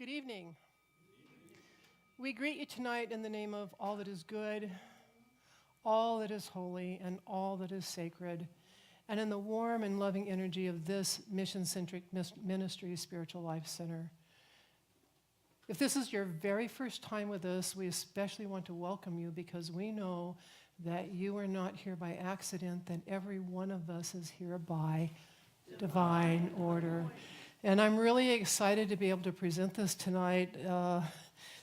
Good evening. We greet you tonight in the name of all that is good, all that is holy, and all that is sacred, and in the warm and loving energy of this mission-centric ministry, Spiritual Life Center. If this is your very first time with us, we especially want to welcome you because we know that you are not here by accident, that every one of us is here by divine order. And I'm really excited to be able to present this tonight.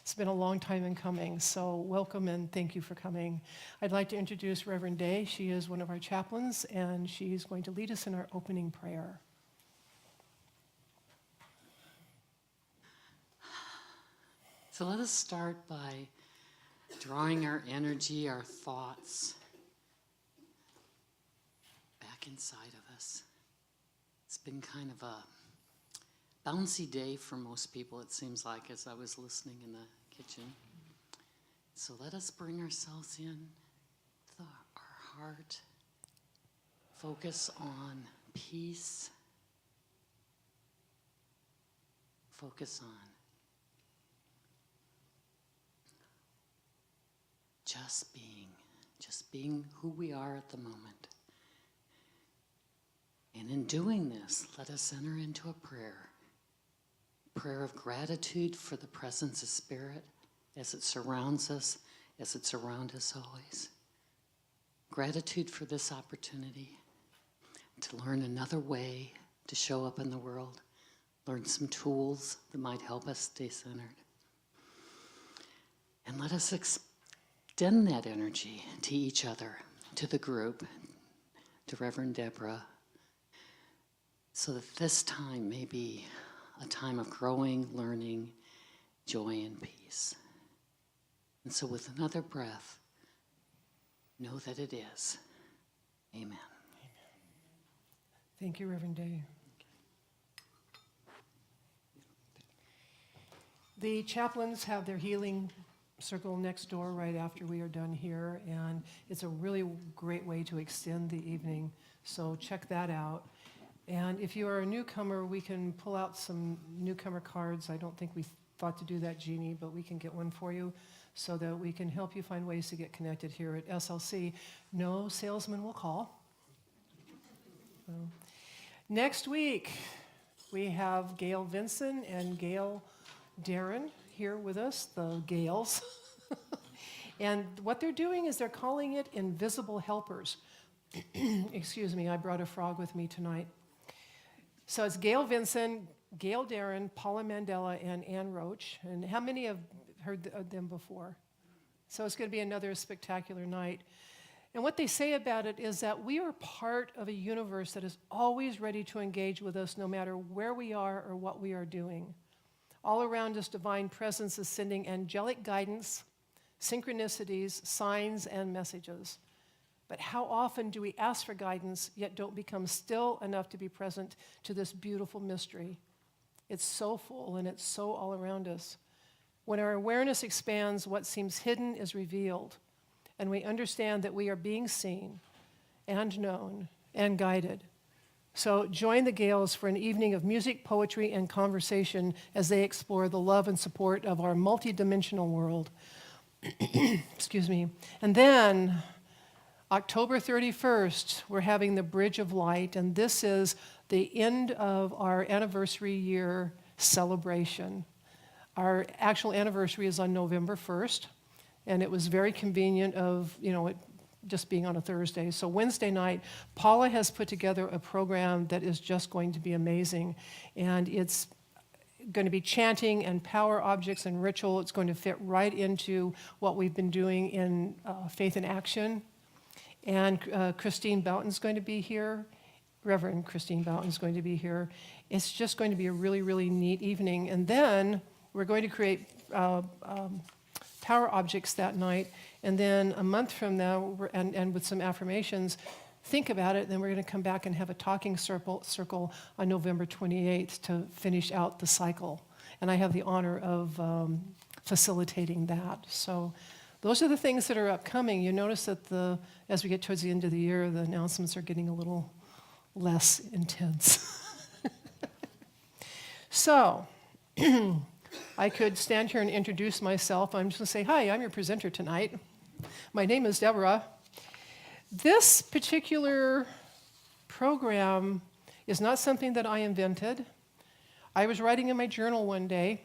It's been a long time in coming, so welcome and thank you for coming. I'd like to introduce Reverend Day. She is one of our chaplains, and she's going to lead us in our opening prayer. So let us start by drawing our energy, our thoughts back inside of us. It's been kind of a bouncy day for most people, it seems like, as I was listening in the kitchen. So let us bring ourselves in to our heart. Focus on peace. Focus on just being who we are at the moment. And in doing this, let us enter into a prayer of gratitude for the presence of Spirit as it surrounds us, as it's around us always. Gratitude for this opportunity to learn another way to show up in the world, learn some tools that might help us stay centered. And let us extend that energy to each other, to the group, to Reverend Deborah, so that this time may be a time of growing, learning, joy, and peace. And so with another breath, know that it is. Amen. Amen. Thank you, Reverend Day. The chaplains have their healing circle next door right after we are done here, and it's a really great way to extend the evening, so check that out. And if you are a newcomer, we can pull out some newcomer cards. I don't think we thought to do that, Jeannie, but we can get one for you so that we can help you find ways to get connected here at SLC. No salesman will call. Next week, we have Gail Vinson and Gail Darren here with us, the Gales. And what they're doing is they're calling it Invisible Helpers. Excuse me, I brought a frog with me tonight. So it's Gail Vinson, Gail Darren, Paula Mandela, and Ann Roach. And how many have heard of them before? So it's going to be another spectacular night. And what they say about it is that we are part of a universe that is always ready to engage with us no matter where we are or what we are doing. All around us, divine presence is sending angelic guidance, synchronicities, signs, and messages. But how often do we ask for guidance, yet don't become still enough to be present to this beautiful mystery? It's so full and it's so all around us. When our awareness expands, what seems hidden is revealed, and we understand that we are being seen and known and guided. So join the Gales for an evening of music, poetry, and conversation as they explore the love and support of our multidimensional world. Excuse me. And then October 31st, we're having the Bridge of Light, and this is the end of our anniversary year celebration. Our actual anniversary is on November 1st, and it was very convenient of, it just being on a Thursday. So Wednesday night, Paula has put together a program that is just going to be amazing, and it's going to be chanting and power objects and ritual. It's going to fit right into what we've been doing in Faith in Action. And Christine Boughton's going to be here. Reverend Christine Boughton's going to be here. It's just going to be a really, really neat evening. And then we're going to create power objects that night. And then a month from now, and with some affirmations, think about it. Then we're going to come back and have a talking circle on November 28th to finish out the cycle. And I have the honor of facilitating that. So those are the things that are upcoming. You notice that as we get towards the end of the year, the announcements are getting a little less intense. So I could stand here and introduce myself. I'm just going to say, hi, I'm your presenter tonight. My name is Deborah. This particular program is not something that I invented. I was writing in my journal one day,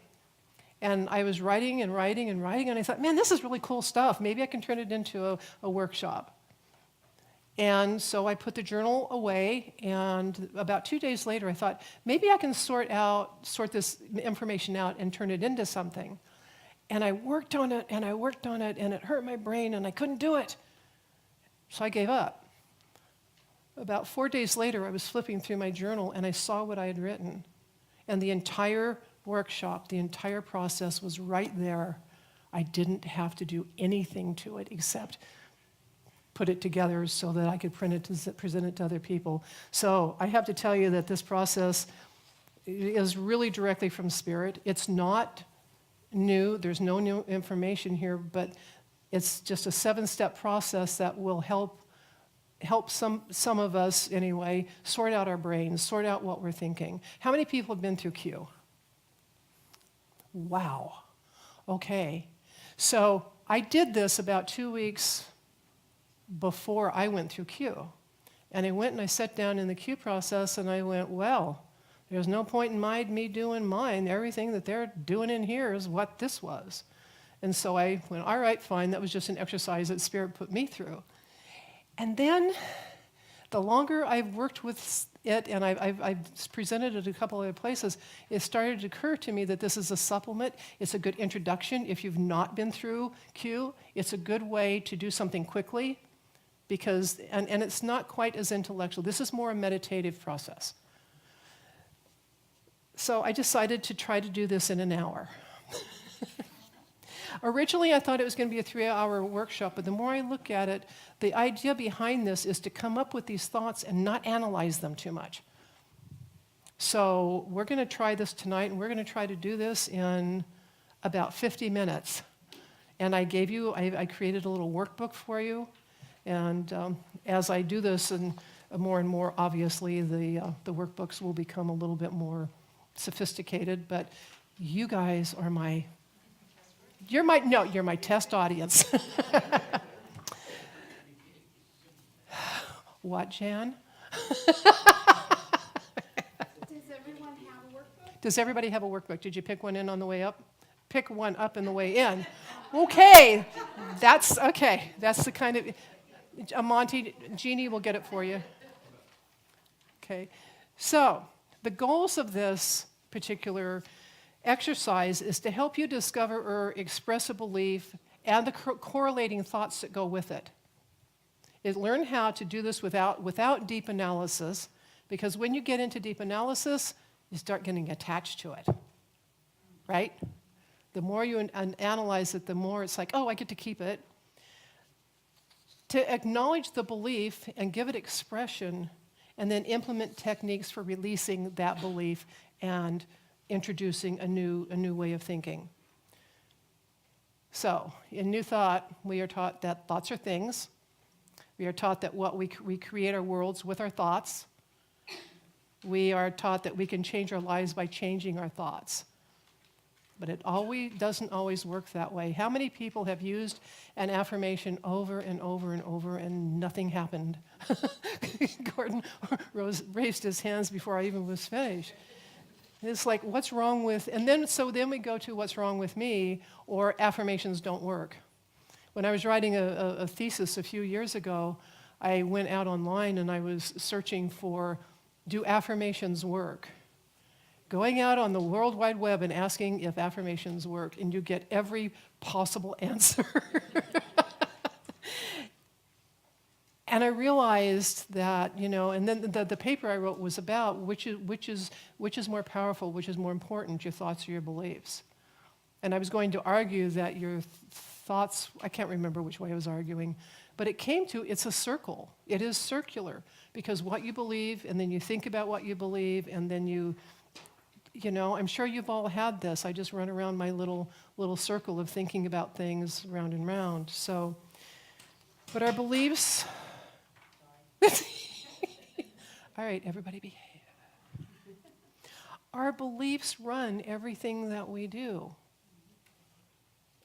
and I was writing and writing and writing, and I thought, man, this is really cool stuff. Maybe I can turn it into a workshop. And so I put the journal away, and about 2 days later, I thought, maybe I can sort this information out and turn it into something. And I worked on it, and I worked on it, and it hurt my brain, and I couldn't do it. So I gave up. About 4 days later, I was flipping through my journal, and I saw what I had written. And the entire workshop, the entire process was right there. I didn't have to do anything to it except put it together so that I could present it to other people. So I have to tell you that this process is really directly from Spirit. It's not new. There's no new information here, but it's just a 7-step process that will help some of us, anyway, sort out our brains, sort out what we're thinking. How many people have been through Q? Wow. Okay. So I did this about 2 weeks before I went through Q. And I went and I sat down in the Q process, and I went, well, there's no point in me doing mine. Everything that they're doing in here is what this was. And so I went, all right, fine. That was just an exercise that Spirit put me through. And then the longer I've worked with it, and I've presented it a couple other places, it started to occur to me that this is a supplement. It's a good introduction. If you've not been through Q, it's a good way to do something quickly, because, and it's not quite as intellectual. This is more a meditative process. So I decided to try to do this in an hour. Originally, I thought it was going to be a 3-hour workshop, but the more I look at it, the idea behind this is to come up with these thoughts and not analyze them too much. So we're going to try this tonight, and we're going to try to do this in about 50 minutes. And I created a little workbook for you. And as I do this, and more, obviously, the workbooks will become a little bit more sophisticated. But you guys are you're my test audience. What, Jan? Does everybody have a workbook? Did you pick one in on the way up? Pick one up on the way in. Okay, that's the kind of, Monty, Jeannie will get it for you. Okay, so the goals of this particular exercise is to help you discover or express a belief and the correlating thoughts that go with it. Learn how to do this without deep analysis, because when you get into deep analysis, you start getting attached to it, right? The more you analyze it, the more it's like, oh, I get to keep it. To acknowledge the belief and give it expression, and then implement techniques for releasing that belief and introducing a new way of thinking. So, in New Thought, we are taught that thoughts are things. We are taught that we create our worlds with our thoughts. We are taught that we can change our lives by changing our thoughts. But it doesn't always work that way. How many people have used an affirmation over and over and over and nothing happened? Gordon raised his hands before I even was finished. It's like, what's wrong with, and then we go to what's wrong with me, or affirmations don't work. When I was writing a thesis a few years ago, I went out online and I was searching for, do affirmations work? Going out on the World Wide Web and asking if affirmations work, and you get every possible answer. And I realized that, and then the paper I wrote was about which is more powerful, which is more important, your thoughts or your beliefs. And I was going to argue that your thoughts, I can't remember which way I was arguing, but it came to, it's a circle. It is circular, because what you believe, and then you think about what you believe, and then I'm sure you've all had this. I just run around my little circle of thinking about things round and round. So, but our beliefs. All right, everybody behave. Our beliefs run everything that we do.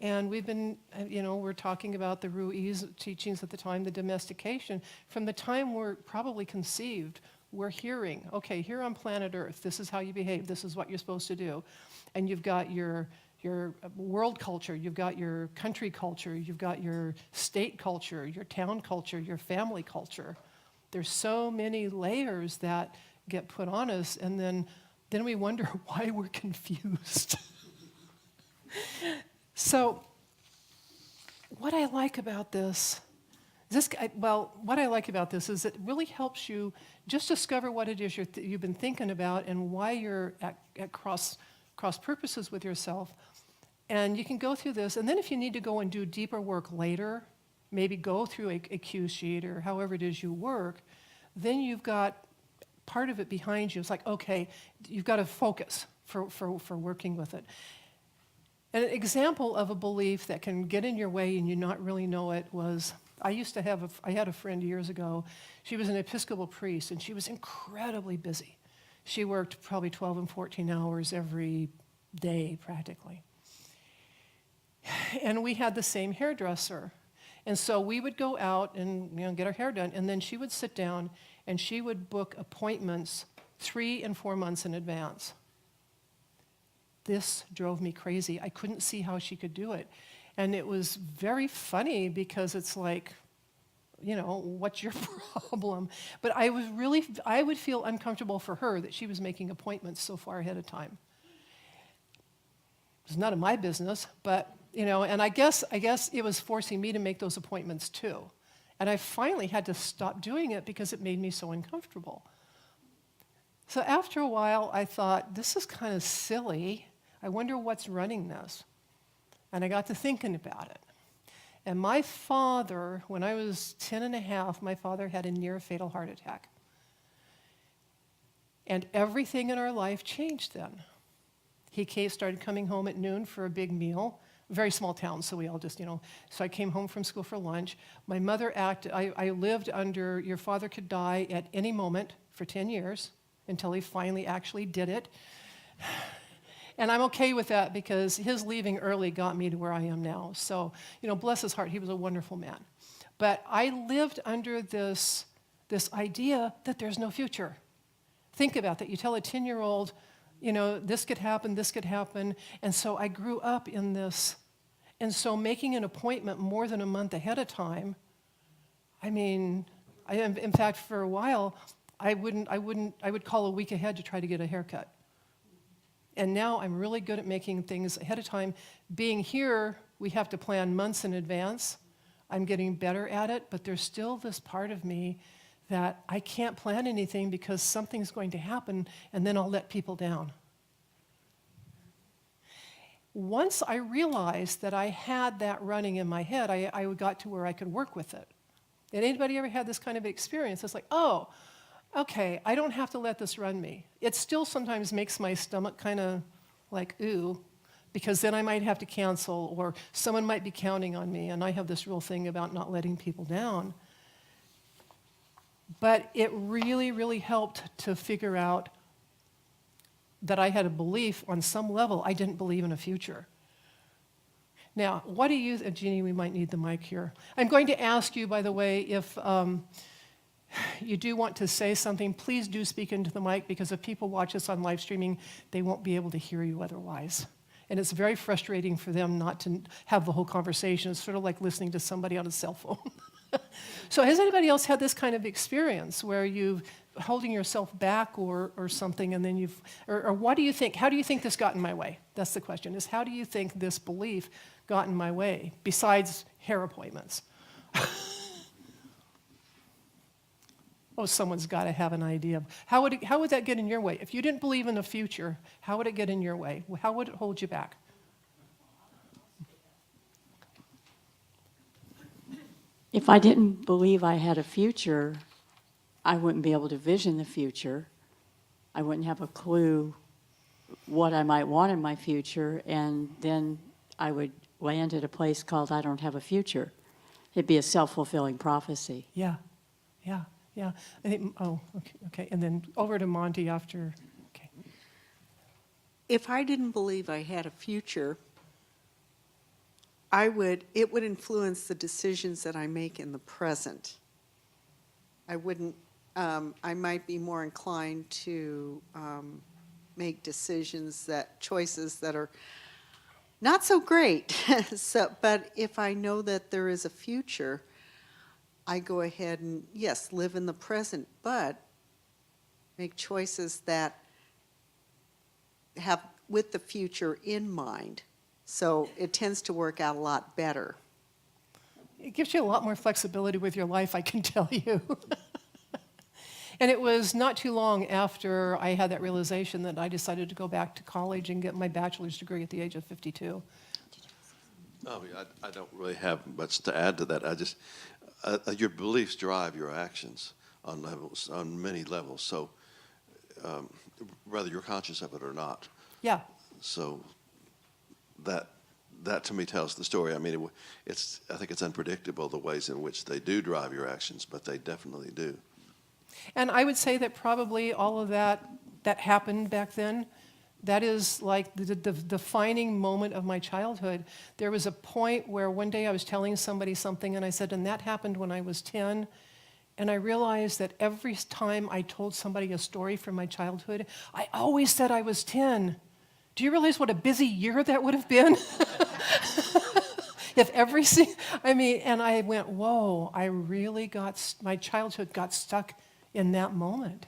And we've been, we're talking about the Ruiz teachings at the time, the domestication. From the time we're probably conceived, we're hearing, okay, here on planet Earth, this is how you behave, this is what you're supposed to do. And you've got your world culture, you've got your country culture, you've got your state culture, your town culture, your family culture. There's so many layers that get put on us, and then we wonder why we're confused. So, what I like about this is it really helps you just discover what it is you've been thinking about and why you're at cross purposes with yourself. And you can go through this, and then if you need to go and do deeper work later, maybe go through a cue sheet or however it is you work, then you've got part of it behind you. It's like, okay, you've got to focus for working with it. An example of a belief that can get in your way and you not really know it was, I had a friend years ago. She was an Episcopal priest, and she was incredibly busy. She worked probably 12 and 14 hours every day, practically. And we had the same hairdresser. And so we would go out and get our hair done, and then she would sit down and she would book appointments 3 and 4 months in advance. This drove me crazy. I couldn't see how she could do it. And it was very funny because it's like, what's your problem? But I would feel uncomfortable for her that she was making appointments so far ahead of time. It's none of my business, but, and I guess it was forcing me to make those appointments too. And I finally had to stop doing it because it made me so uncomfortable. So after a while, I thought, this is kind of silly. I wonder what's running this. And I got to thinking about it. And my father, when I was 10 and a half, my father had a near-fatal heart attack. And everything in our life changed then. He started coming home at noon for a big meal. Very small town, so we all just, so I came home from school for lunch. My mother I lived under, your father could die at any moment for 10 years until he finally actually did it. And I'm okay with that because his leaving early got me to where I am now. So, bless his heart, he was a wonderful man. But I lived under this idea that there's no future. Think about that. You tell a 10-year-old, this could happen. And so I grew up in this. And so making an appointment more than a month ahead of time, in fact, for a while, I would call a week ahead to try to get a haircut. And now I'm really good at making things ahead of time. Being here, we have to plan months in advance. I'm getting better at it, but there's still this part of me that I can't plan anything because something's going to happen, and then I'll let people down. Once I realized that I had that running in my head, I got to where I could work with it. Did anybody ever had this kind of experience? It's like, oh, okay, I don't have to let this run me. It still sometimes makes my stomach kind of like, ooh, because then I might have to cancel, or someone might be counting on me, and I have this real thing about not letting people down. But it really, really helped to figure out that I had a belief on some level I didn't believe in a future. Now, what do you, Jeannie, we might need the mic here. I'm going to ask you, by the way, if you do want to say something, please do speak into the mic, because if people watch us on live streaming, they won't be able to hear you otherwise. And it's very frustrating for them not to have the whole conversation. It's sort of like listening to somebody on a cell phone. So has anybody else had this kind of experience where you've holding yourself back or something, and then or what do you think, how do you think this got in my way? That's the question, is how do you think this belief got in my way, besides hair appointments? Oh, someone's got to have an idea of how would that get in your way? If you didn't believe in the future, how would it get in your way? How would it hold you back? If I didn't believe I had a future, I wouldn't be able to vision the future. I wouldn't have a clue what I might want in my future, and then I would land at a place called I don't have a future. It'd be a self-fulfilling prophecy. Yeah. I think, okay. And then over to Monty after. Okay. if I didn't believe I had a future, it would influence the decisions that I make in the present. I wouldn't, I might be more inclined to make choices that are not so great. But if I know that there is a future, I go ahead and, yes, live in the present, but make choices that have with the future in mind. So it tends to work out a lot better. It gives you a lot more flexibility with your life, I can tell you. And it was not too long after I had that realization that I decided to go back to college and get my bachelor's degree at the age of 52. I don't really have much to add to that. I just, your beliefs drive your actions on many levels. So whether you're conscious of it or not. Yeah. So that to me tells the story. I mean, I think it's unpredictable the ways in which they do drive your actions, but they definitely do. And I would say that probably all of that happened back then, that is like the defining moment of my childhood. There was a point where one day I was telling somebody something and I said, and that happened when I was 10. And I realized that every time I told somebody a story from my childhood, I always said I was 10. Do you realize what a busy year that would have been? And I went, whoa, my childhood got stuck in that moment.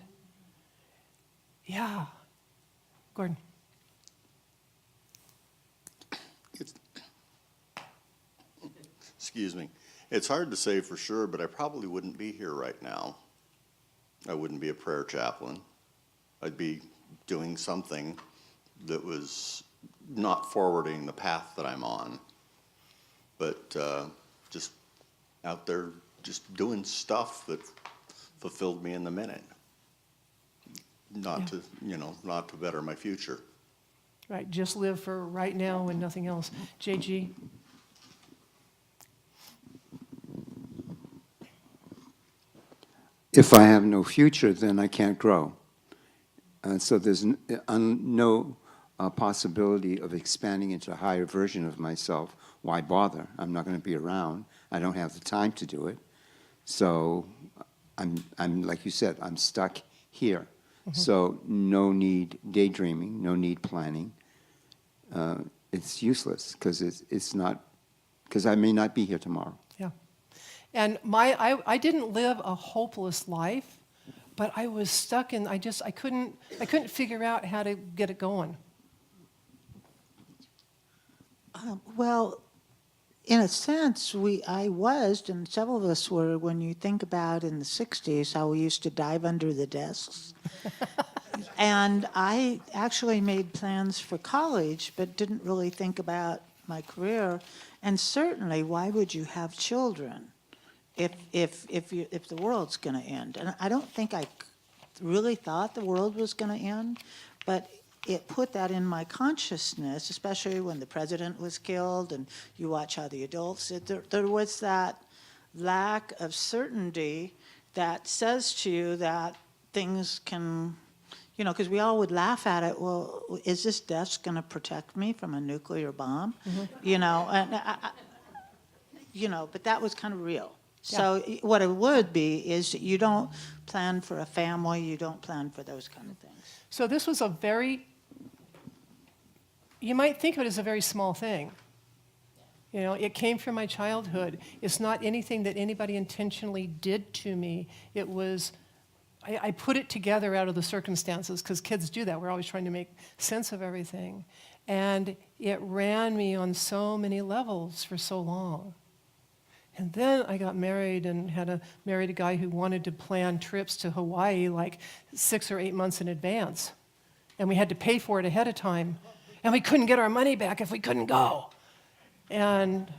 Yeah. Gordon. Excuse me. It's hard to say for sure, but I probably wouldn't be here right now. I wouldn't be a prayer chaplain. I'd be doing something that was not forwarding the path that I'm on, but just out there just doing stuff that fulfilled me in the minute. Not to better my future. Right, just live for right now and nothing else. JG? If I have no future, then I can't grow. So there's no possibility of expanding into a higher version of myself. Why bother? I'm not going to be around. I don't have the time to do it. So I'm like you said, I'm stuck here. Mm-hmm. So no need daydreaming, no need planning. It's useless because because I may not be here tomorrow. Yeah. And I didn't live a hopeless life, but I was stuck in, I couldn't figure out how to get it going. Well, in a sense, I was, and several of us were, when you think about in the 60s, how we used to dive under the desks. And I actually made plans for college, but didn't really think about my career. And certainly, why would you have children if the world's going to end? And I don't think I really thought the world was going to end, but it put that in my consciousness, especially when the president was killed and you watch how the adults did. There was that lack of certainty that says to you that things can, because we all would laugh at it. Well, is this desk going to protect me from a nuclear bomb? Mm-hmm. But that was kind of real. Yeah. So what it would be is that you don't plan for a family, you don't plan for those kind of things. So this was you might think of it as a very small thing. It came from my childhood. It's not anything that anybody intentionally did to me. It was, I put it together out of the circumstances, because kids do that. We're always trying to make sense of everything. And it ran me on so many levels for so long. And then I got married and married a guy who wanted to plan trips to Hawaii like 6 or 8 months in advance. And we had to pay for it ahead of time. And we couldn't get our money back if we couldn't go. And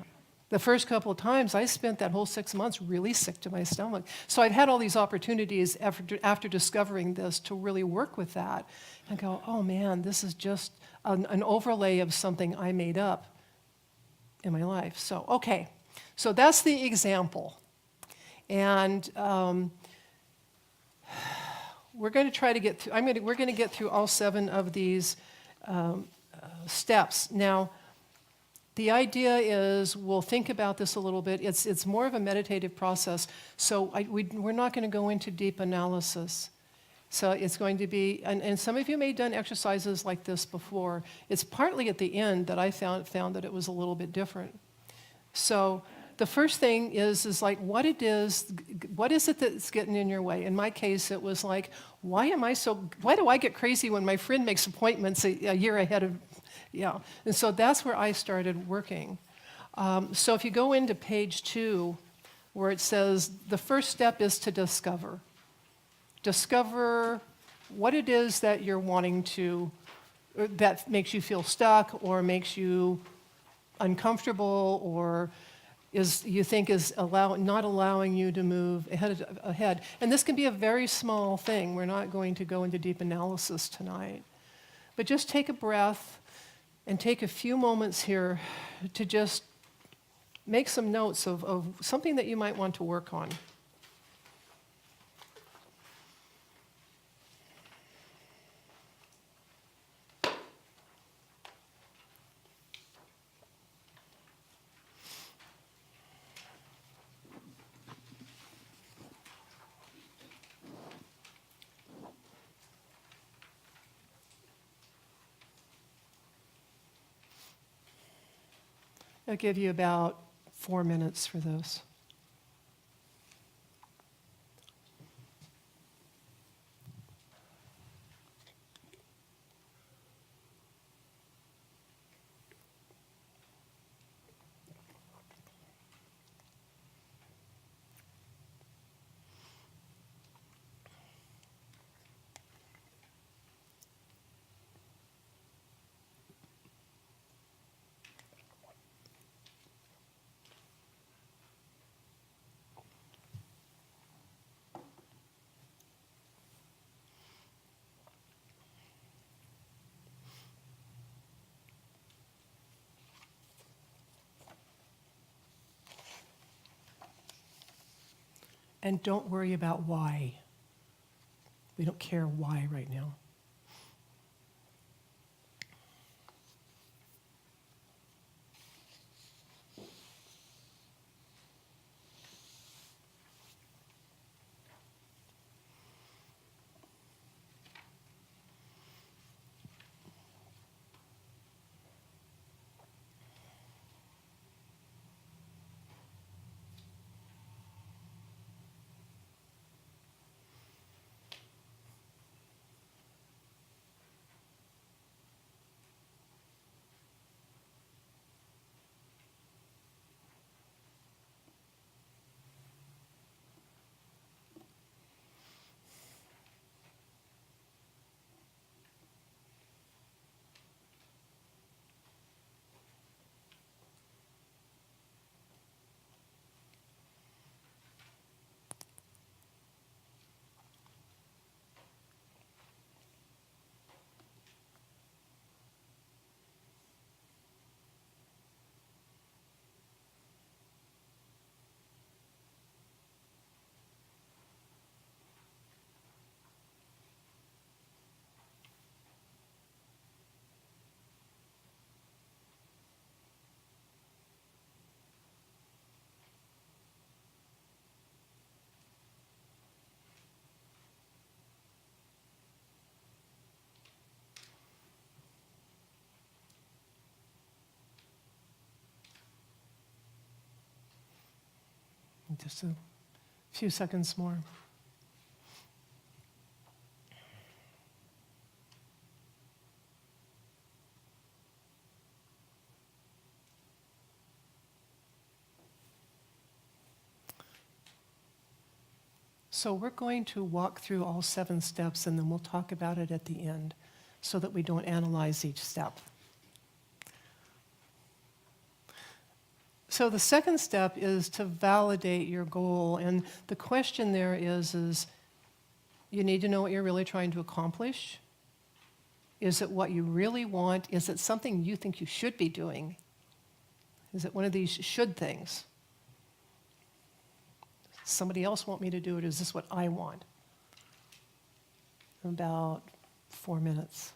the first couple of times, I spent that whole 6 months really sick to my stomach. So I've had all these opportunities after discovering this to really work with that and go, oh man, this is just an overlay of something I made up in my life. So, okay. So that's the example. And we're going to try to get through, we're going to get through all 7 of these steps. Now, the idea is we'll think about this a little bit. It's more of a meditative process, so we're not going to go into deep analysis. So it's going to be, and some of you may have done exercises like this before. It's partly at the end that I found that it was a little bit different. So the first thing is like what it is that's getting in your way? In my case, it was like, why do I get crazy when my friend makes appointments a year ahead of, yeah. And so that's where I started working. So if you go into page 2, where it says the first step is to discover. Discover what it is that you're wanting to, that makes you feel stuck or makes you uncomfortable or you think is not allowing you to move ahead. And this can be a very small thing. We're not going to go into deep analysis tonight. But just take a breath and take a few moments here to just make some notes of something that you might want to work on. I'll give you about 4 minutes for this. And don't worry about why. We don't care why right now. Just a few seconds more. So we're going to walk through all 7 steps and then we'll talk about it at the end so that we don't analyze each step. So the second step is to validate your goal. And the question there is you need to know what you're really trying to accomplish. Is it what you really want? Is it something you think you should be doing? Is it one of these should things? Does somebody else want me to do it? Is this what I want? About 4 minutes.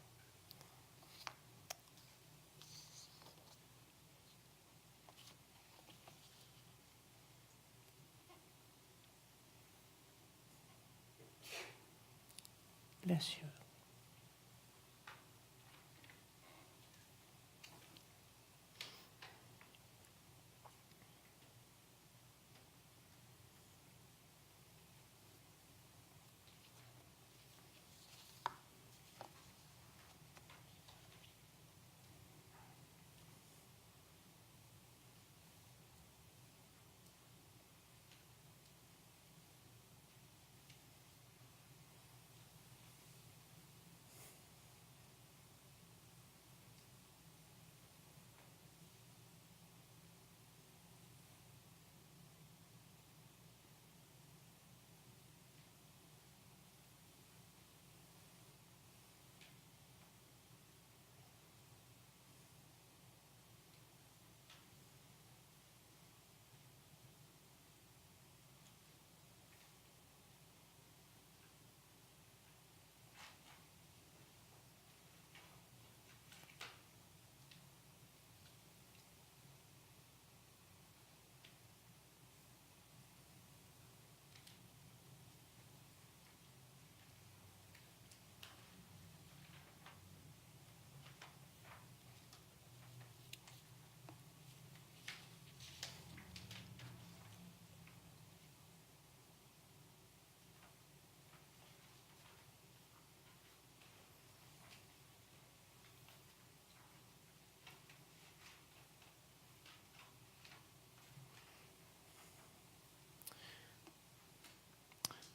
Bless you.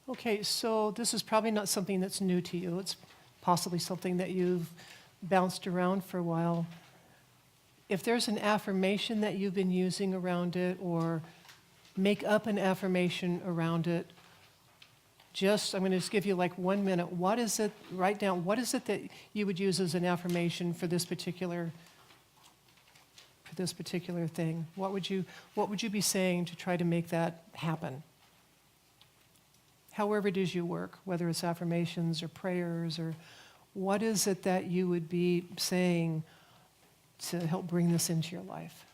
Okay, so this is probably not something that's new to you. It's possibly something that you've bounced around for a while. If there's an affirmation that you've been using around it, or make up an affirmation around it, I'm going to just give you like 1 minute. What is it, write down, what is it that you would use as an affirmation for this particular thing? What would you be saying to try to make that happen? However it is you work, whether it's affirmations or prayers, or what is it that you would be saying to help bring this into your life?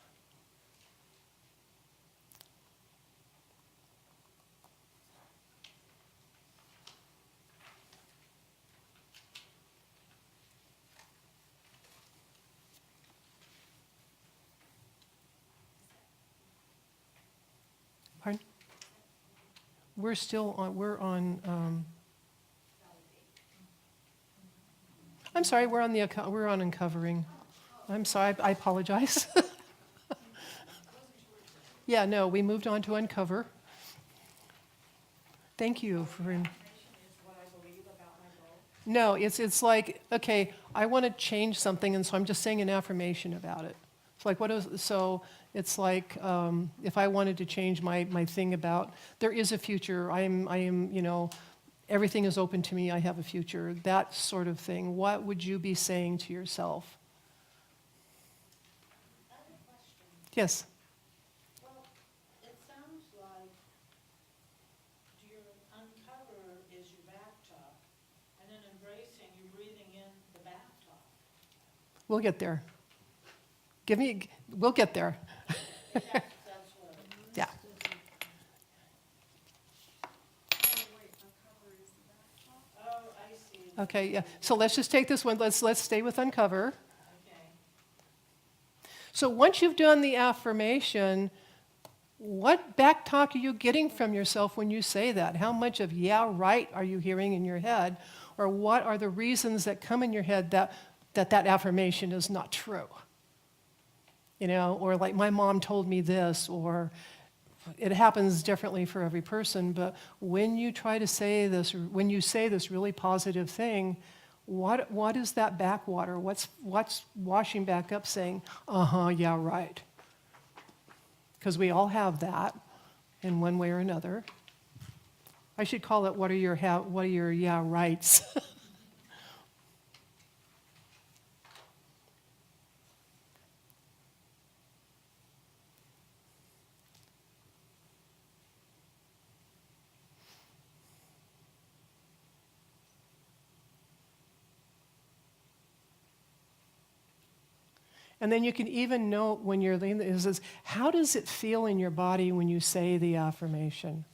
Pardon? I'm sorry, we're on uncovering. I'm sorry, I apologize. Yeah, no, we moved on to uncover. Thank you for. No, it's like, okay, I want to change something, and so I'm just saying an affirmation about it. It's like, it's like, if I wanted to change my thing about, there is a future, I am, everything is open to me, I have a future, that sort of thing. What would you be saying to yourself? I have a question. Yes. Well, it sounds like your uncover is your back talk, and then embracing, you're breathing in the back talk. We'll get there. We'll get there. That's what. Yeah. Oh, I see. Okay, yeah. So let's just take this one. Let's stay with uncover. Okay. So once you've done the affirmation, what back talk are you getting from yourself when you say that? How much of yeah, right are you hearing in your head? Or what are the reasons that come in your head that affirmation is not true? Or like my mom told me this, or it happens differently for every person, but when you try to say this, when you say this really positive thing, what is that backwater? What's washing back up saying, yeah, right? Because we all have that in one way or another. I should call it, what are your yeah, rights? And then you can even note when you're leaning, is how does it feel in your body when you say the affirmation?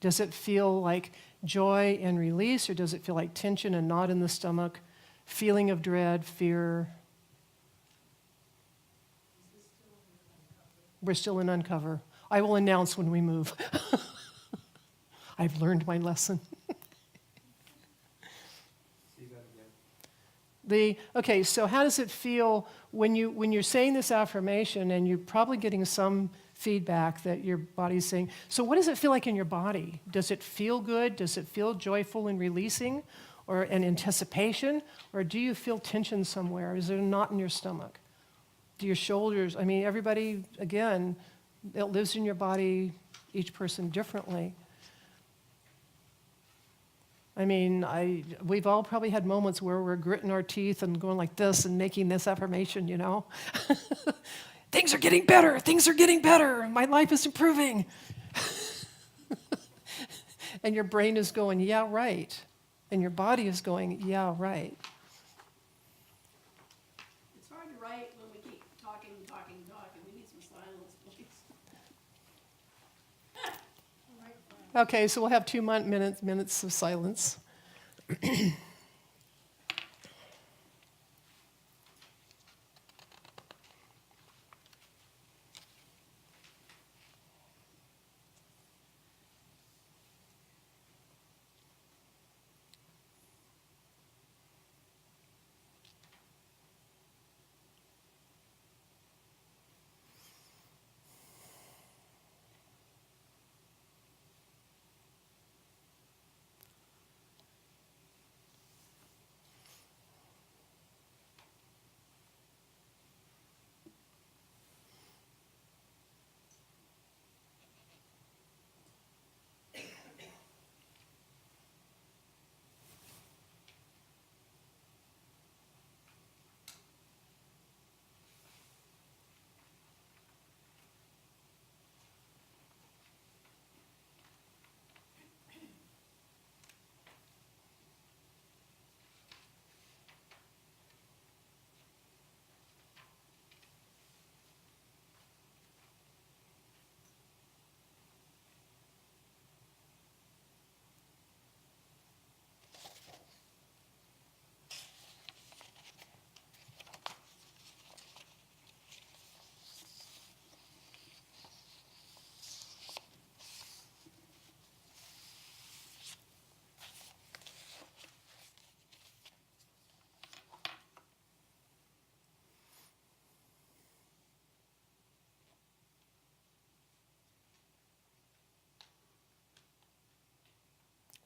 Does it feel like joy and release, or does it feel like tension and knot in the stomach, feeling of dread, fear? We're still in uncover. I will announce when we move. I've learned my lesson. Okay, so how does it feel when you're saying this affirmation, and you're probably getting some feedback that your body's saying, so what does it feel like in your body? Does it feel good? Does it feel joyful and releasing, or an anticipation? Or do you feel tension somewhere? Is there a knot in your stomach? Do your shoulders, I mean, everybody, again, it lives in your body, each person differently. I mean, we've all probably had moments where we're gritting our teeth and going like this and making this affirmation, you know? Things are getting better, things are getting better, my life is improving. And your brain is going, yeah, right. And your body is going, yeah, right. It's hard to write when we keep talking. We need some silence, please. Okay, so we'll have 2 minutes of silence.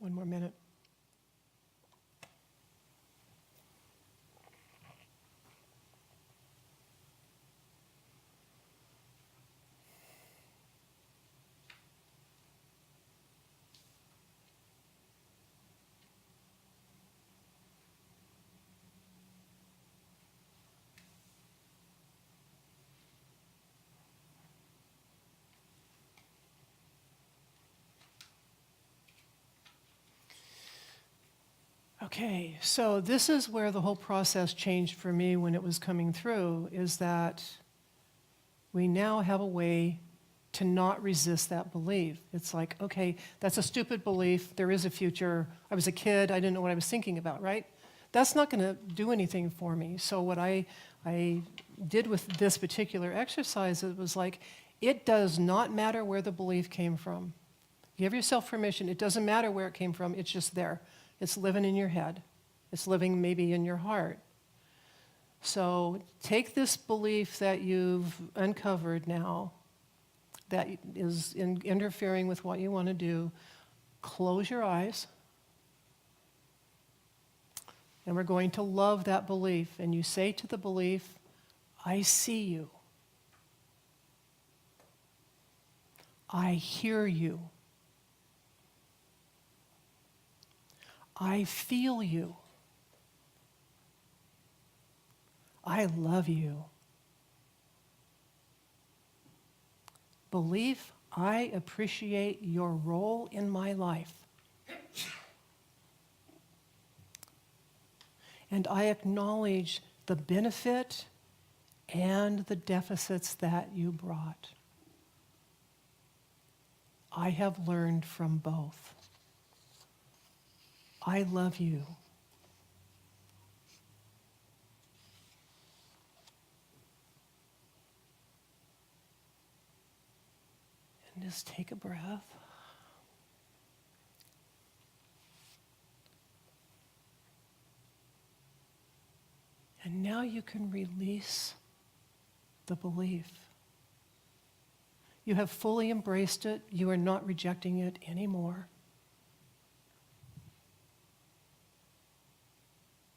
One more minute. Okay, so this is where the whole process changed for me when it was coming through, is that we now have a way to not resist that belief. It's like, okay, that's a stupid belief. There is a future. I was a kid. I didn't know what I was thinking about, right? That's not going to do anything for me. So what I did with this particular exercise, it was like, it does not matter where the belief came from. Give yourself permission. It doesn't matter where it came from. It's just there. It's living in your head. It's living maybe in your heart. So take this belief that you've uncovered now, that is interfering with what you want to do. Close your eyes. And we're going to love that belief. And you say to the belief, I see you. I hear you. I feel you. I love you. Belief, I appreciate your role in my life. And I acknowledge the benefit and the deficits that you brought. I have learned from both. I love you. And just take a breath. And now you can release the belief. You have fully embraced it. You are not rejecting it anymore.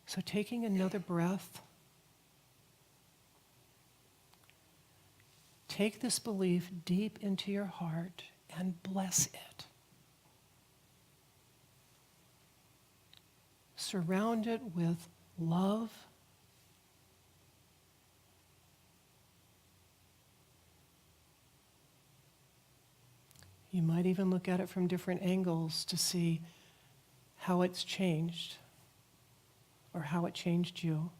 So taking another breath, take this belief deep into your heart and bless it. Surround it with love. You might even look at it from different angles to see how it's changed or how it changed you.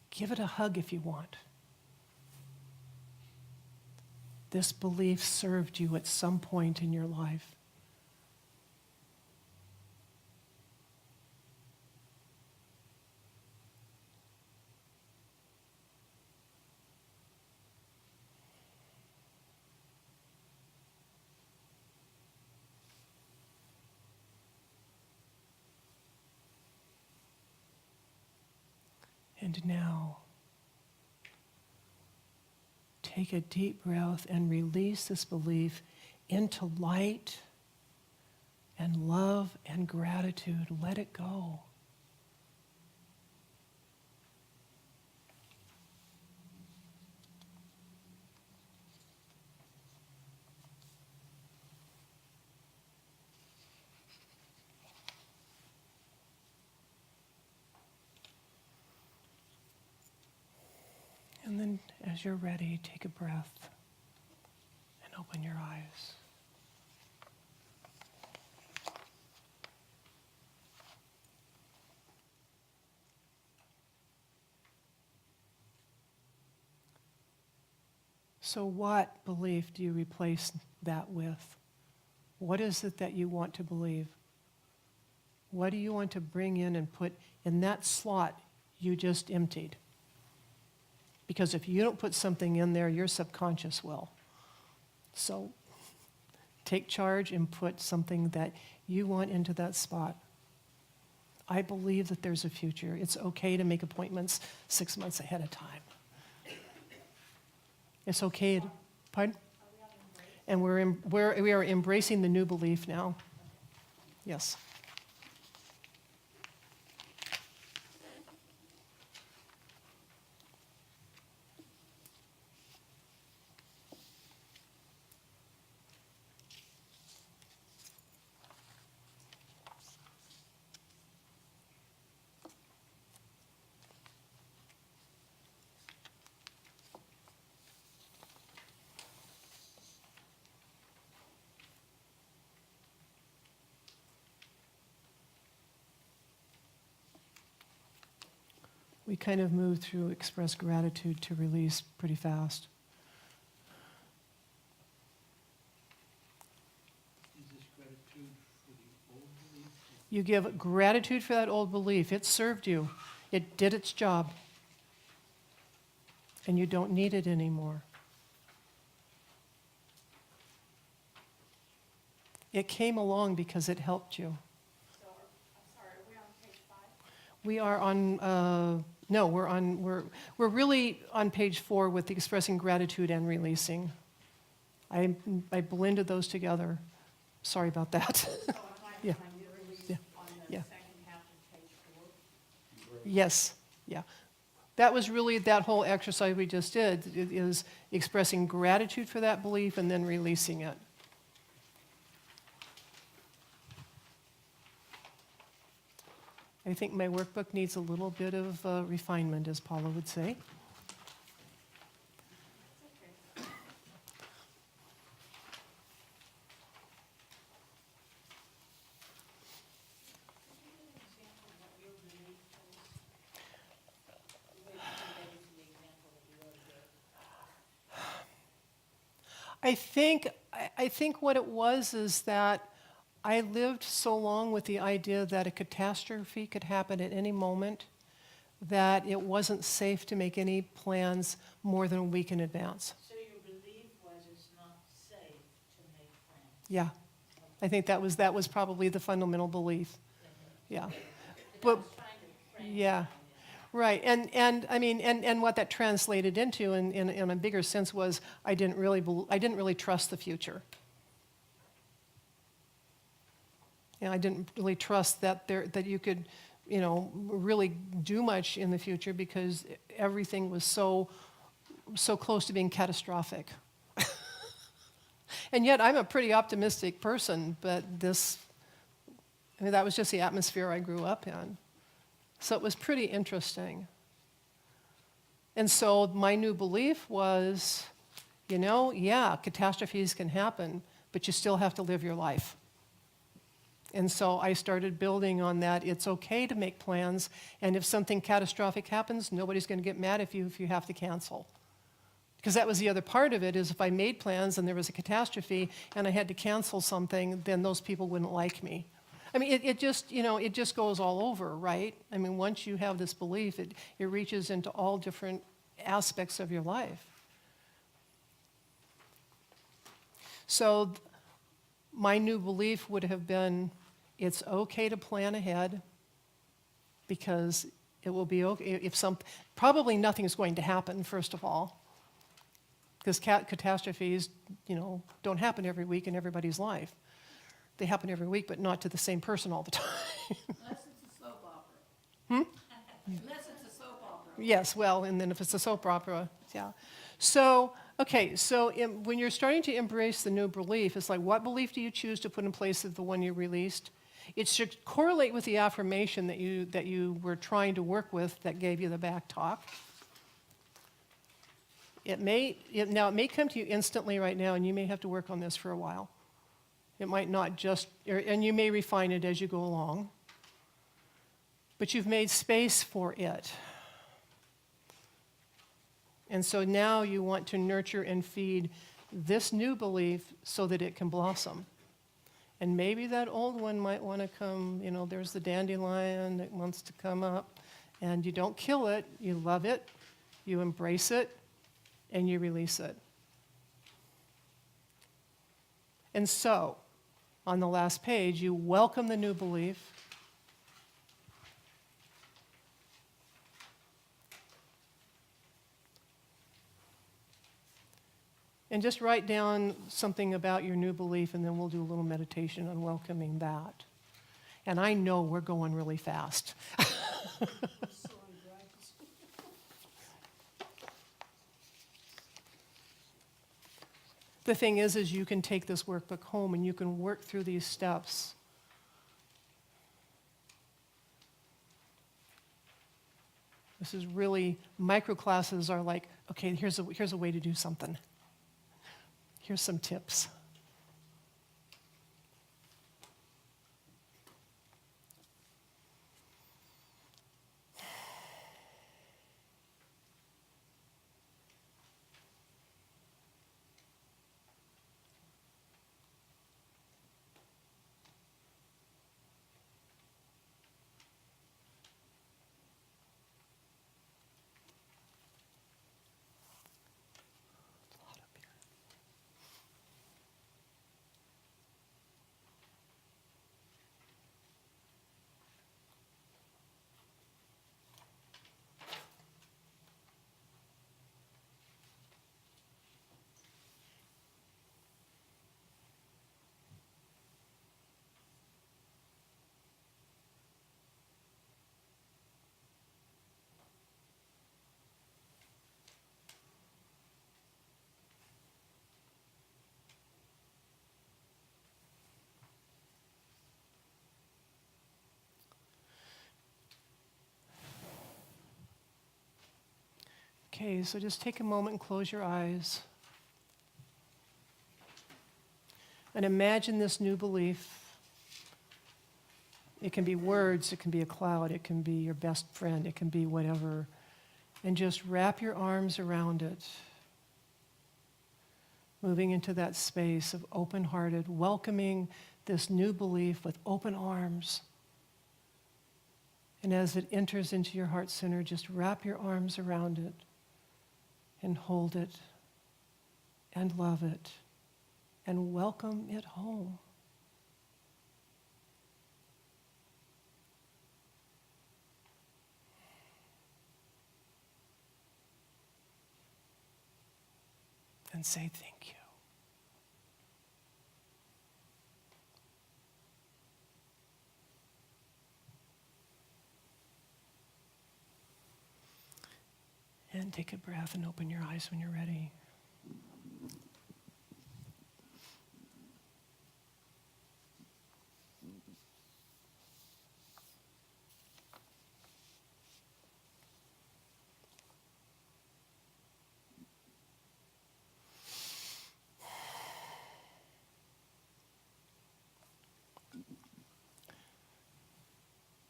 Give it a hug if you want. This belief served you at some point in your life. And now, take a deep breath and release this belief into light and love and gratitude. Let it go. And then, as you're ready, take a breath and open your eyes. So what belief do you replace that with? What is it that you want to believe? What do you want to bring in and put in that slot you just emptied? Because if you don't put something in there, your subconscious will. So take charge and put something that you want into that spot. I believe that there's a future. It's okay to make appointments 6 months ahead of time. It's okay. Pardon? And we are embracing the new belief now. Yes. We kind of move through express gratitude to release pretty fast. Is this gratitude for the old belief? You give gratitude for that old belief. It served you. It did its job. And you don't need it anymore. It came along because it helped you. So, I'm sorry, are we on page 5? We are on, no, we're really on page 4 with the expressing gratitude and releasing. I blended those together. Sorry about that. So if I Yeah. find the release Yeah. on the Yeah. second half of page 4? Yes, yeah. That was really that whole exercise we just did, is expressing gratitude for that belief and then releasing it. I think my workbook needs a little bit of refinement, as Paula would say. I think what it was is that I lived so long with the idea that a catastrophe could happen at any moment that it wasn't safe to make any plans more than a week in advance. So your belief was it's not safe to make plans? Yeah, I think that was probably the fundamental belief. Yeah, but yeah, right. And I mean, and what that translated into in a bigger sense was I didn't really trust the future. You know, I didn't really trust that that you could, you know, really do much in the future because everything was so close to being catastrophic. And yet I'm a pretty optimistic person, but I mean, that was just the atmosphere I grew up in. So it was pretty interesting. And so my new belief was, you know, yeah, catastrophes can happen, but you still have to live your life. And so I started building on that. It's okay to make plans, and if something catastrophic happens, nobody's going to get mad if you have to cancel. Because that was the other part of it, is if I made plans and there was a catastrophe and I had to cancel something, then those people wouldn't like me. I mean, it just, you know, it just goes all over, right? I mean, once you have this belief, it reaches into all different aspects of your life. So my new belief would have been, it's okay to plan ahead because it will be okay if probably nothing is going to happen, first of all, because catastrophes, you know, don't happen every week in everybody's life. They happen every week, but not to the same person all the time. Unless it's a soap opera. Unless it's a soap opera. Yes, well, and then if it's a soap opera, yeah. So, okay, so when you're starting to embrace the new belief, it's like, what belief do you choose to put in place of the one you released? It should correlate with the affirmation that you were trying to work with that gave you the back talk. It may come to you instantly right now, and you may have to work on this for a while. It might not just, and you may refine it as you go along, but you've made space for it. And so now you want to nurture and feed this new belief so that it can blossom. And maybe that old one might want to come, you know, there's the dandelion that wants to come up, and you don't kill it, you love it, you embrace it, and you release it. And so, on the last page, you welcome the new belief. And just write down something about your new belief, and then we'll do a little meditation on welcoming that. And I know we're going really fast. The thing is you can take this workbook home and you can work through these steps. This is really, micro classes are like, okay, here's a way to do something. Here's some tips. Okay, so just take a moment and close your eyes. And imagine this new belief. It can be words, it can be a cloud, it can be your best friend, it can be whatever. And just wrap your arms around it. moving into that space of open-hearted, welcoming this new belief with open arms. And as it enters into your heart center, just wrap your arms around it and hold it and love it and welcome it home. And say thank you. And take a breath and open your eyes when you're ready.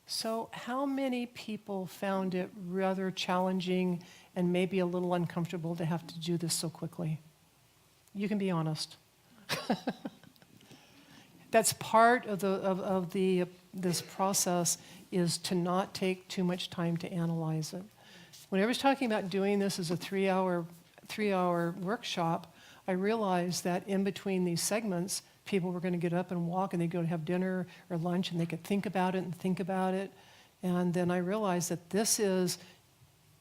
So, how many people found it rather challenging and maybe a little uncomfortable to have to do this so quickly? You can be honest. That's part of this process, is to not take too much time to analyze it. When I was talking about doing this as a three-hour workshop, I realized that in between these segments, people were going to get up and walk, and they'd go to have dinner or lunch, and they could think about it and think about it. And then I realized that this is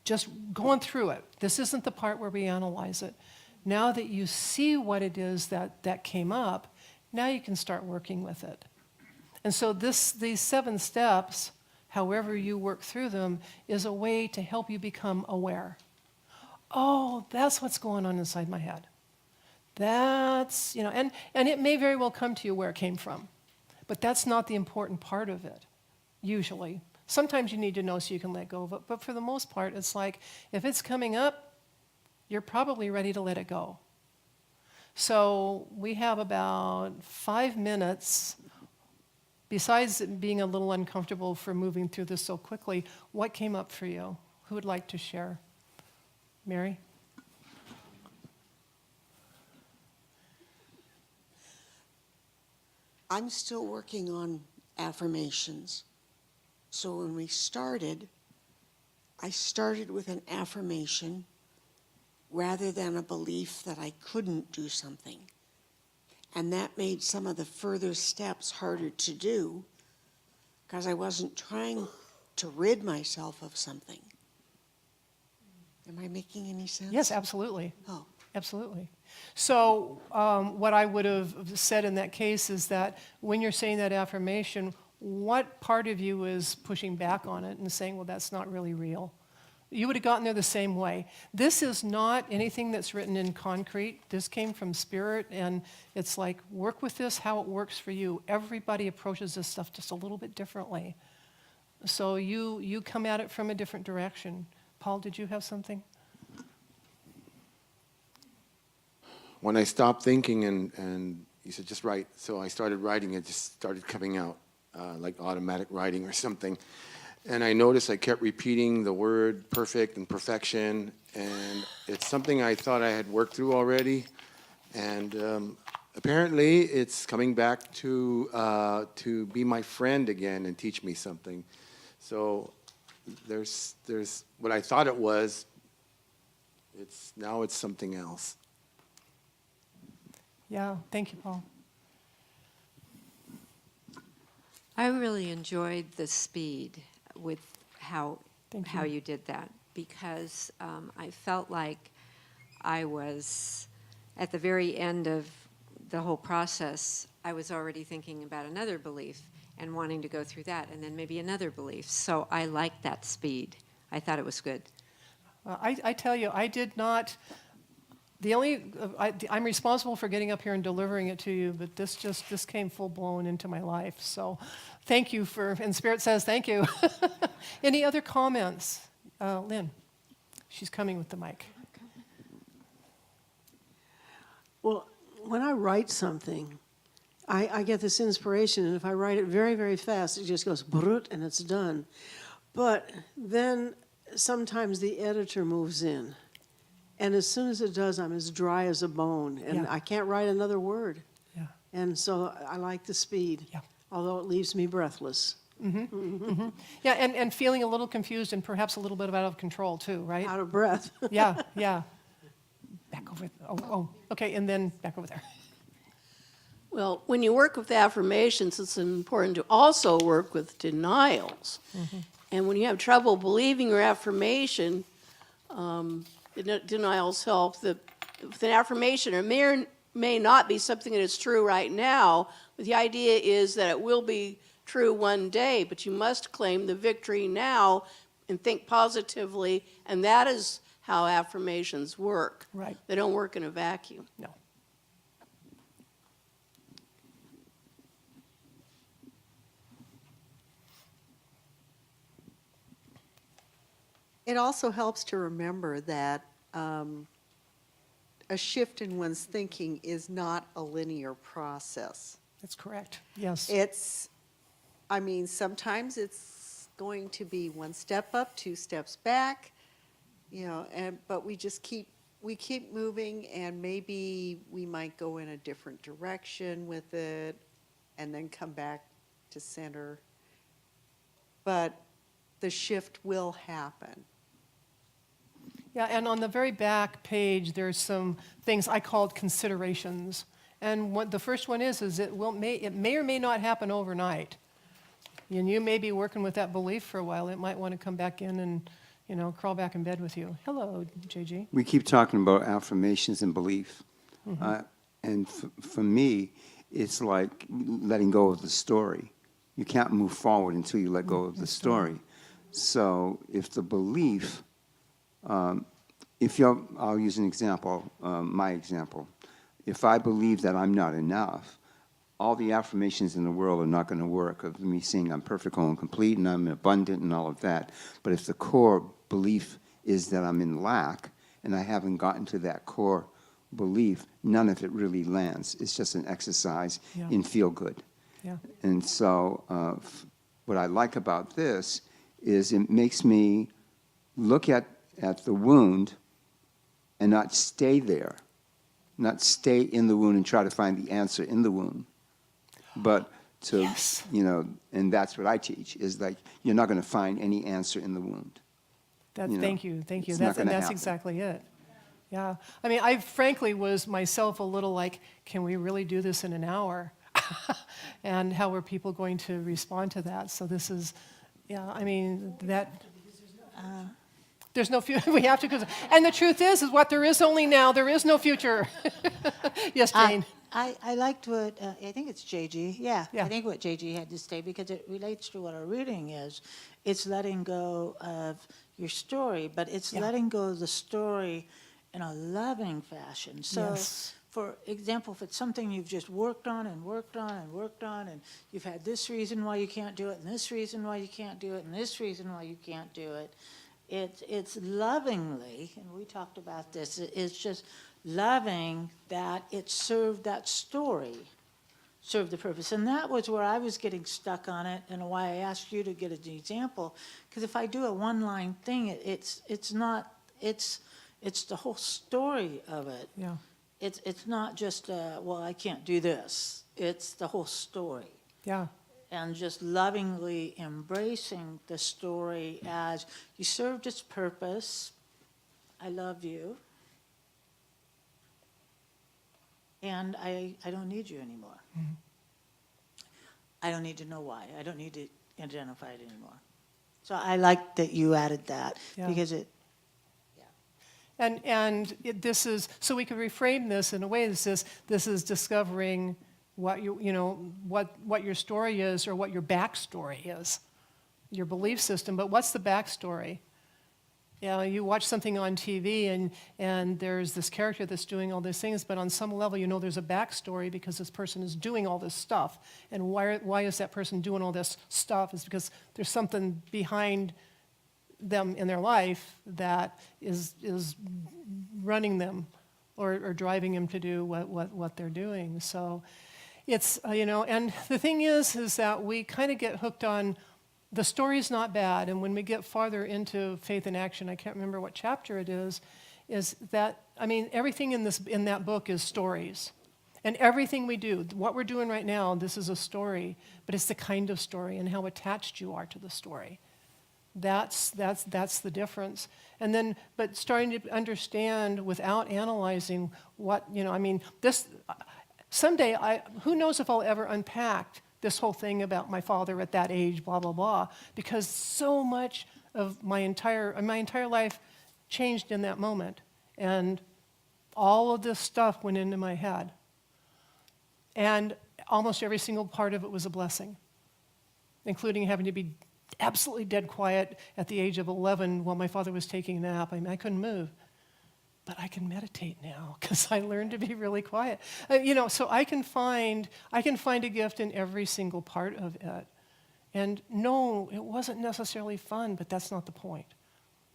just going through it. This isn't the part where we analyze it. Now that you see what it is that came up, now you can start working with it. And so these 7 steps, however you work through them, is a way to help you become aware. Oh, that's what's going on inside my head. That's, and it may very well come to you where it came from. But that's not the important part of it, usually. Sometimes you need to know so you can let go of it. But for the most part, it's like, if it's coming up, you're probably ready to let it go. So we have about 5 minutes. Besides it being a little uncomfortable for moving through this so quickly, what came up for you? Who would like to share? Mary? I'm still working on affirmations. So when we started, I started with an affirmation rather than a belief that I couldn't do something. And that made some of the further steps harder to do because I wasn't trying to rid myself of something. Am I making any sense? Yes, absolutely. Oh. Absolutely. So what I would have said in that case is that when you're saying that affirmation, what part of you is pushing back on it and saying, well, that's not really real? You would have gotten there the same way. This is not anything that's written in concrete. This came from spirit, and it's like, work with this how it works for you. Everybody approaches this stuff just a little bit differently. So you come at it from a different direction. Paul, did you have something? When I stopped thinking and you said, just write, so I started writing, it just started coming out, like automatic writing or something. And I noticed I kept repeating the word perfect and perfection, and it's something I thought I had worked through already. And apparently it's coming back to be my friend again and teach me something. So there's what I thought it was, now it's something else. Yeah, thank you, Paul. I really enjoyed the speed with how you did that, because I felt like I was at the very end of the whole process. I was already thinking about another belief and wanting to go through that, and then maybe another belief. So I liked that speed. I thought it was good. I tell you, I did not. I'm responsible for getting up here and delivering it to you, but this came full blown into my life. So thank you and Spirit says thank you. Any other comments? Lynn, she's coming with the mic. Well, when I write something, I get this inspiration, and if I write it very, very fast, it just goes brut and it's done. But then sometimes the editor moves in. And as soon as it does, I'm as dry as a bone, and Yeah. I can't write another word. Yeah. And so I like the speed, Yeah. although it leaves me breathless, Yeah, and feeling a little confused and perhaps a little bit out of control too, right? out of breath. Yeah, yeah. Back over, okay, and then back over there. Well, when you work with affirmations, it's important to also work with denials. And when you have trouble believing your affirmation, denials help. With an affirmation, it may or may not be something that is true right now, but the idea is that it will be true one day, but you must claim the victory now and think positively, and that is how affirmations work. Right. They don't work in a vacuum. No. It also helps to remember that a shift in one's thinking is not a linear process. That's correct, yes. Sometimes it's going to be one step up, two steps back, but we keep moving, and maybe we might go in a different direction with it and then come back to center. But the shift will happen. Yeah, and on the very back page, there's some things I called considerations. And what the first one is it may or may not happen overnight. And you may be working with that belief for a while. It might want to come back in and, crawl back in bed with you. Hello, JG. We keep talking about affirmations and belief. And for me, it's like letting go of the story. You can't move forward until you let go of the story. So if the belief, I'll use an example, my example. If I believe that I'm not enough, all the affirmations in the world are not going to work of me saying I'm perfect, whole, and complete, and I'm abundant, and all of that. But if the core belief is that I'm in lack, and I haven't gotten to that core belief, none of it really lands. It's just an exercise in feel good. Yeah. And so what I like about this is it makes me look at the wound and not stay there, not stay in the wound and try to find the answer in the wound, but to, and that's what I teach, is like you're not going to find any answer in the wound. Thank you. It's not gonna That's happen. exactly it. Yeah. I mean, I frankly was myself a little like, can we really do this in an hour? And how are people going to respond to that? So this is, there's no future. We have to, and the truth is what there is only now. There is no future. Yes, Jane. I liked what, I think it's JG, Yeah. I think what JG had to say, because it relates to what our reading is. It's letting go of your story, but it's letting go of the story in a loving fashion. So, Yes. for example, if it's something you've just worked on and worked on and worked on, and you've had this reason why you can't do it, and this reason why you can't do it, and this reason why you can't do it, it's lovingly, and we talked about this, it's just loving that it served that story, served the purpose. And that was where I was getting stuck on it, and why I asked you to get an example. Because if I do a one-line thing, it's the whole story of it. Yeah. It's not just, well, I can't do this. It's the whole story. Yeah. And just lovingly embracing the story as you served its purpose. I love you. And I don't need you anymore. Mm-hmm. I don't need to know why. I don't need to identify it anymore. So I like that you added that, Yeah. because it, This is, so we could reframe this in a way that says, this is discovering what what your story is, or what your backstory is, your belief system. But what's the backstory? You watch something on TV and there's this character that's doing all these things, but on some level there's a backstory because this person is doing all this stuff. And why is that person doing all this stuff? Is because there's something behind them in their life that is running them or driving them to do what they're doing. So it's, and the thing is that we kind of get hooked on the story's not bad, and when we get farther into Faith in Action, I can't remember what chapter it is, is that, I mean, everything in that book is stories. And everything we do, what we're doing right now, this is a story, but it's the kind of story and how attached you are to the story. That's the difference. And then, but starting to understand without analyzing what, I mean, someday, who knows if I'll ever unpack this whole thing about my father at that age, blah, blah, blah, because so much of my entire life changed in that moment. And all of this stuff went into my head. And almost every single part of it was a blessing, including having to be absolutely dead quiet at the age of 11 while my father was taking a nap. I mean, I couldn't move. But I can meditate now because I learned to be really quiet. So I can find a gift in every single part of it. And no, it wasn't necessarily fun, but that's not the point.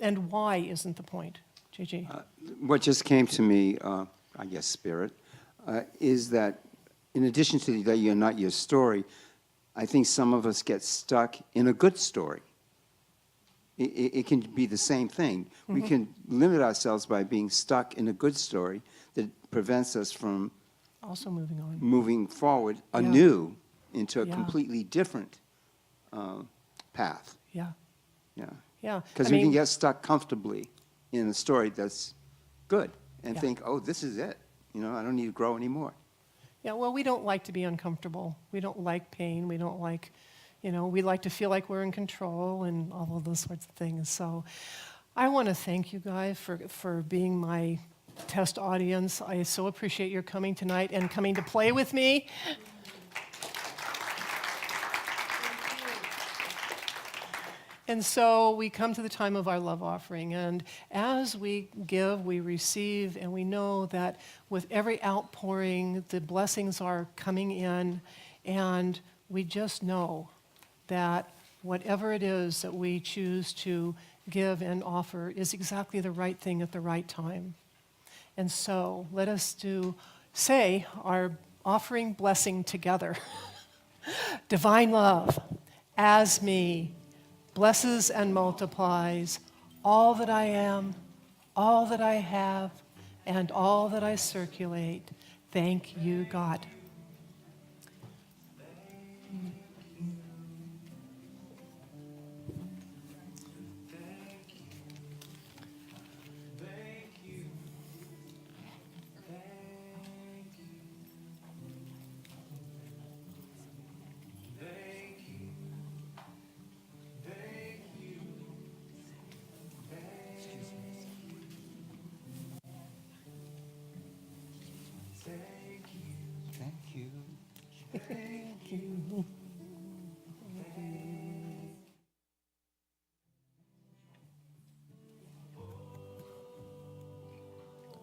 And why isn't the point, JJ? What just came to me, I guess, Spirit, is that in addition to that you're not your story, I think some of us get stuck in a good story. It can be the same thing. Mm-hmm. We can limit ourselves by being stuck in a good story that prevents us from also moving forward anew into a completely different path. Yeah. Yeah. Yeah. Because we can get stuck comfortably in a story that's good and think, oh, this is it. I don't need to grow anymore. Yeah, well, we don't like to be uncomfortable. We don't like pain. We don't like, we like to feel like we're in control and all of those sorts of things. So I want to thank you guys for being my test audience. I so appreciate your coming tonight and coming to play with me. And so we come to the time of our love offering. And as we give, we receive, and we know that with every outpouring, the blessings are coming in. And we just know that whatever it is that we choose to give and offer is exactly the right thing at the right time. And so let us say our offering blessing together. Divine love, as me, blesses and multiplies all that I am, all that I have, and all that I circulate. Thank you, God.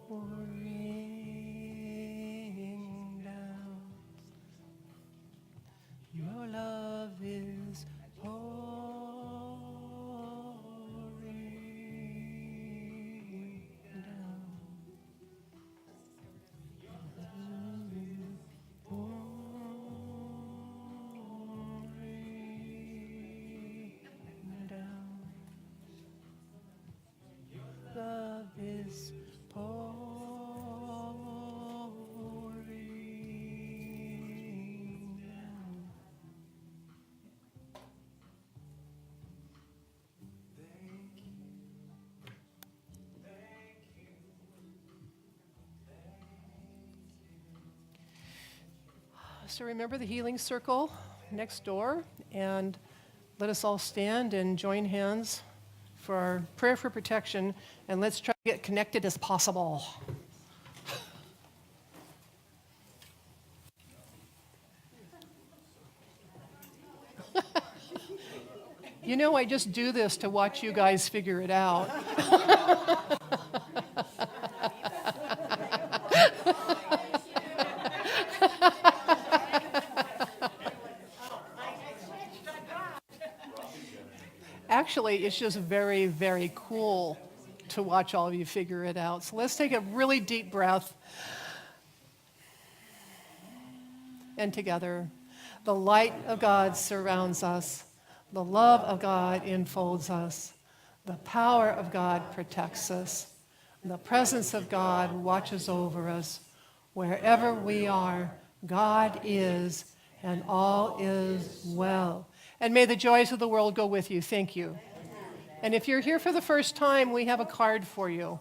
Pouring down, your love is pouring down. Love is pouring down. So remember the healing circle next door, and let us all stand and join hands for our prayer for protection, and let's try to get connected as possible. I just do this to watch you guys figure it out. Actually, it's just very, very cool to watch all of you figure it out. So let's take a really deep breath. And together, the light of God surrounds us. The love of God enfolds us. The power of God protects us. The presence of God watches over us. Wherever we are, God is, and all is well. And may the joys of the world go with you. Thank you. And if you're here for the first time, we have a card for you.